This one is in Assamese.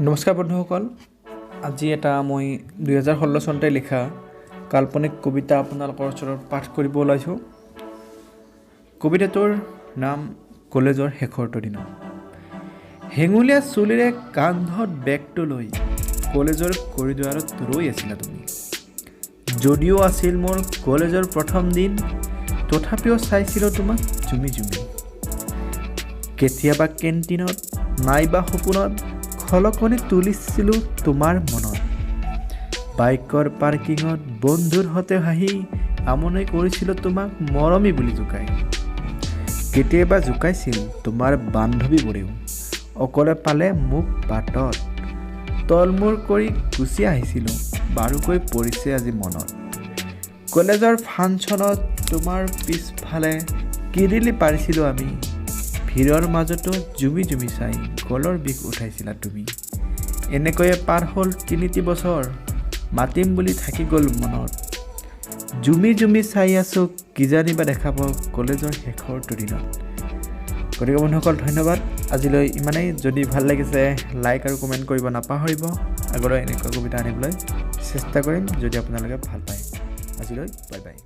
নমস্কাৰ বন্ধুসকল, আজি এটা মই 2016 চনতে লিখা কাল্পনিক কবিতা আপোনালোকৰ ওচৰত পাঠ কৰিব ওলাইছোঁ। কবিতাটোৰ নাম কলেজৰ শেষৰটো দিনত। হেঙুলীয়া চুলিৰে কান্ধত বেগটো লৈ কলেজৰ কৰিডৰত ৰৈ আছিলা তুমি। যদিও আছিল মোৰ কলেজৰ প্ৰথম দিন, তথাপিও চাইছিলোঁ তোমাক জুমি জুমি। কেতিয়াবা কেণ্টিনত নাইবা সপোনত খলকনি তুলিছিলোঁ তোমাৰ মনত। বাইকৰ পাৰ্কিঙত বন্ধুৰ সতে হাঁহি আমনি কৰিছিলোঁ তোমাক মৰমী বুলি জোকাই। কেতিয়াবা জোকাইছিল তোমাৰ বান্ধৱীবোৰেও, অকলে পালে মোক বাটত তলমূৰ কৰি গুচি আহিছিলোঁ, বাৰুকৈ পৰিছে আজি মনত। কলেজৰ ফাংচনত তোমাৰ পিছফালে কিৰিলি পাৰিছিলোঁ আমি, ভিৰৰ মাজতো জুমি জুমি চাই গলৰ বিষ উঠাইছিলা তুমি। এনেকৈয়ে পাৰ হ'ল 3 বছৰ, মাতিম বুলি থাকি গ'ল মনত। জুমি জুমি চাই আছোঁ, কিজানিবা দেখা পাওঁ কলেজৰ শেষৰটো দিনত। গতিকে বন্ধুসকল, ধন্যবাদ। আজিলৈ ইমানেই। যদি ভাল লাগিছে লাইক আৰু কমেণ্ট কৰিব নাপাহৰিব। আগলৈ এনেকুৱা কবিতা আনিবলৈ চেষ্টা কৰিম যদি আপোনালোকে ভাল পায়। আজিলৈ বাই বাই।